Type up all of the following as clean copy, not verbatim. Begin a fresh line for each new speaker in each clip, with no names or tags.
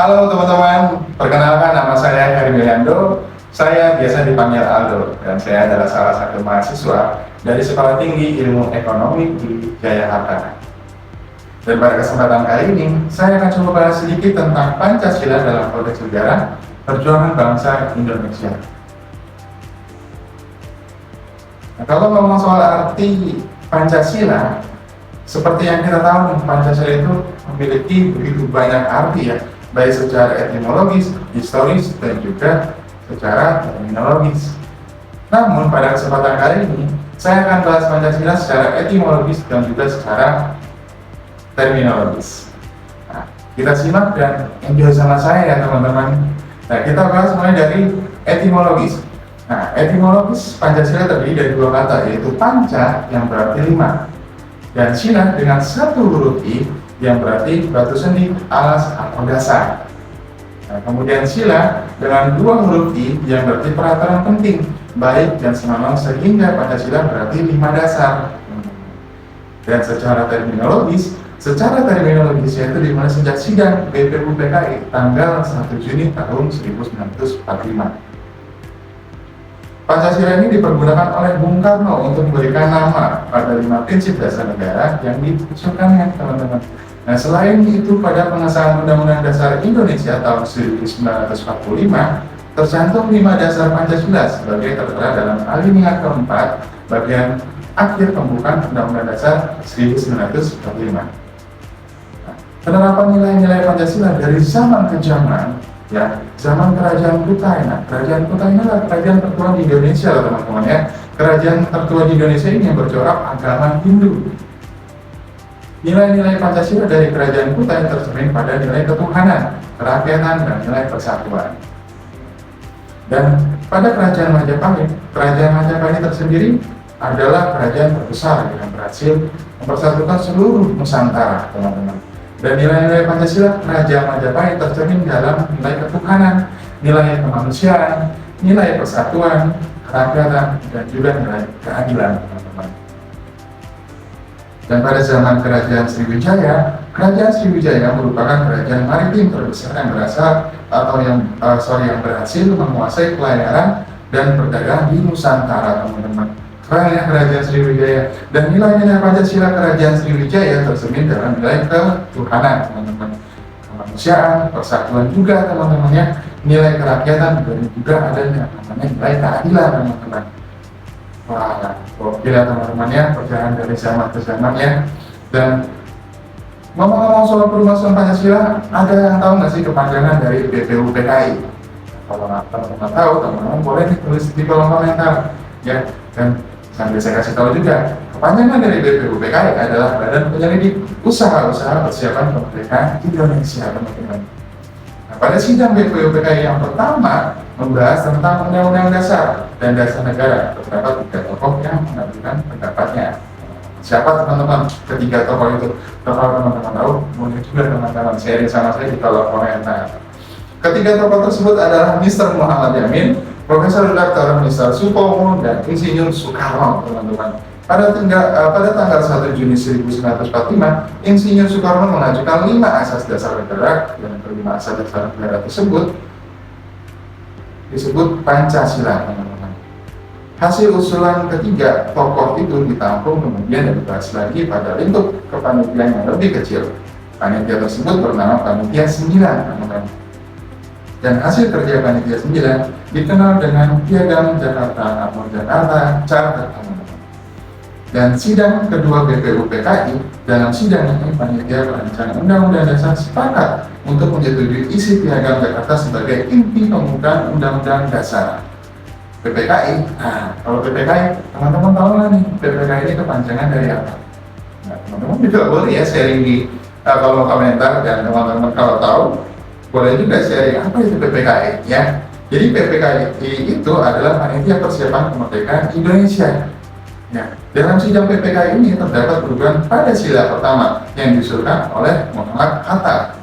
Halo teman-teman, perkenalkan nama saya Heri Miliando. Saya biasa dipanggil Aldo dan saya adalah salah satu mahasiswa dari Sekolah Tinggi Ilmu Ekonomi di Jayakarta. Dan pada kesempatan kali ini, saya akan coba bahas sedikit tentang Pancasila dalam konteks sejarah perjuangan bangsa Indonesia. Nah, kalau ngomong soal arti Pancasila, seperti yang kita tahu, Pancasila itu memiliki begitu banyak arti ya, baik secara etimologis, historis, dan juga secara terminologis. Namun pada kesempatan kali ini, saya akan bahas Pancasila secara etimologis dan juga secara terminologis. Nah, kita simak dan enjoy sama saya ya teman-teman. Nah, kita bahas mulai dari etimologis. Nah, etimologis Pancasila terdiri dari dua kata, yaitu panca yang berarti 5 dan sila dengan satu huruf I yang berarti batu sendi, alas, atau dasar. Nah, kemudian sila dengan dua huruf I yang berarti peraturan penting, baik dan senonoh, sehingga Pancasila berarti 5 dasar. Dan secara terminologis yaitu dimulai sejak sidang BPUPKI tanggal 1 Juni tahun 1945. Pancasila ini dipergunakan oleh Bung Karno untuk memberikan nama pada 5 prinsip dasar negara yang diusulkannya, teman-teman. Nah, selain itu pada pengesahan Undang-Undang Dasar Indonesia tahun 1945 tercantum 5 dasar Pancasila sebagai tertera dalam alinea keempat bagian akhir pembukaan Undang-Undang Dasar 1945. Nah, penerapan nilai-nilai Pancasila dari zaman ke zaman, ya, zaman Kerajaan Kutai. Nah, Kerajaan Kutai ini adalah kerajaan tertua di Indonesia, teman-teman ya. Kerajaan tertua di Indonesia ini yang bercorak agama Hindu. Nilai-nilai Pancasila dari Kerajaan Kutai tercermin pada nilai ketuhanan, kerakyatan, dan nilai persatuan. Dan pada Kerajaan Majapahit tersendiri adalah kerajaan terbesar yang berhasil mempersatukan seluruh Nusantara, teman-teman. Dan nilai-nilai Pancasila Kerajaan Majapahit tercermin dalam nilai ketuhanan, nilai kemanusiaan, nilai persatuan, kerakyatan, dan juga nilai keadilan, teman-teman. Dan pada zaman Kerajaan Sriwijaya merupakan kerajaan maritim terbesar yang berhasil menguasai pelayaran dan perdagangan di Nusantara, teman-teman. Keren ya Kerajaan Sriwijaya. Dan nilai-nilai Pancasila Kerajaan Sriwijaya tercermin dalam nilai ketuhanan, teman-teman, kemanusiaan, persatuan juga, teman-teman ya, nilai kerakyatan, dan juga ada yang namanya nilai keadilan, teman-teman. Wah, gokil ya teman-teman ya, perjalanan dari zaman ke zaman ya. Dan ngomong-ngomong soal perluasan Pancasila, ada yang tahu nggak sih kepanjangan dari BPUPKI? Kalau teman-teman tahu, teman-teman boleh ditulis di kolom komentar ya. Dan sambil saya kasih tahu juga, kepanjangan dari BPUPKI adalah Badan Penyelidik Usaha-Usaha Persiapan Kemerdekaan Indonesia, teman-teman. Nah, pada sidang BPUPKI yang pertama membahas tentang Undang-Undang Dasar dan Dasar Negara, terdapat 3 tokoh yang mengajukan pendapatnya. Siapa teman-teman ketiga tokoh itu? Kalau teman-teman tahu, boleh juga teman-teman sharing sama saya di kolom komentar. Ketiga tokoh tersebut adalah Mr. Muhammad Yamin, Profesor Dr. Mr. Supomo, dan Insinyur Soekarno, teman-teman. Pada tanggal 1 Juni 1945, Insinyur Soekarno mengajukan 5 asas dasar negara, dan kelima asas dasar negara tersebut disebut Pancasila, teman-teman. Hasil usulan ketiga tokoh itu ditampung kemudian dibahas lagi pada bentuk kepanitiaan yang lebih kecil. Panitia tersebut bernama Panitia 9, teman-teman. Dan hasil kerja Panitia 9 dikenal dengan Piagam Jakarta atau Jakarta Charter, teman-teman. Dan sidang kedua BPUPKI, dalam sidang ini Panitia Perancangan Undang-Undang Dasar sepakat untuk menyetujui isi Piagam Jakarta sebagai inti pembukaan Undang-Undang Dasar. PPKI, nah kalau PPKI, teman-teman tahu nggak nih, PPKI ini kepanjangan dari apa? Nah, teman-teman juga boleh ya sharing di kolom komentar, dan teman-teman kalau tahu, boleh juga sharing apa itu PPKI ya. Jadi PPKI itu adalah Panitia Persiapan Kemerdekaan Indonesia. Ya, dalam sidang PPKI ini terdapat perubahan pada sila pertama yang diusulkan oleh Muhammad Hatta,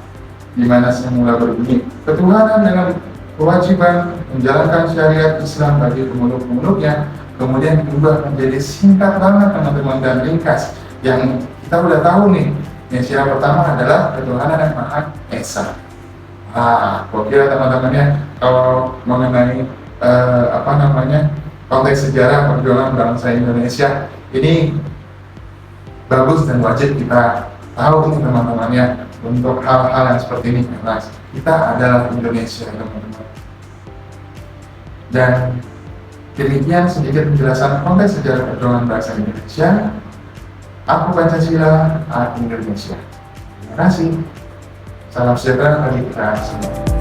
di mana semula berbunyi ketuhanan dengan kewajiban menjalankan syariat Islam bagi pemeluk-pemeluknya, kemudian berubah menjadi singkat banget, teman-teman, dan ringkas. Yang kita udah tahu nih, yang sila pertama adalah ketuhanan yang Maha Esa. Oke ya teman-teman ya, kalau mengenai konteks sejarah perjuangan bangsa Indonesia ini bagus dan wajib kita tahu nih teman-teman ya, untuk hal-hal yang seperti ini karena kita adalah Indonesia teman-teman. Dan demikian sedikit penjelasan konteks sejarah perjuangan bangsa Indonesia. Aku Pancasila, aku Indonesia. Terima kasih. Salam sejahtera bagi kita semua.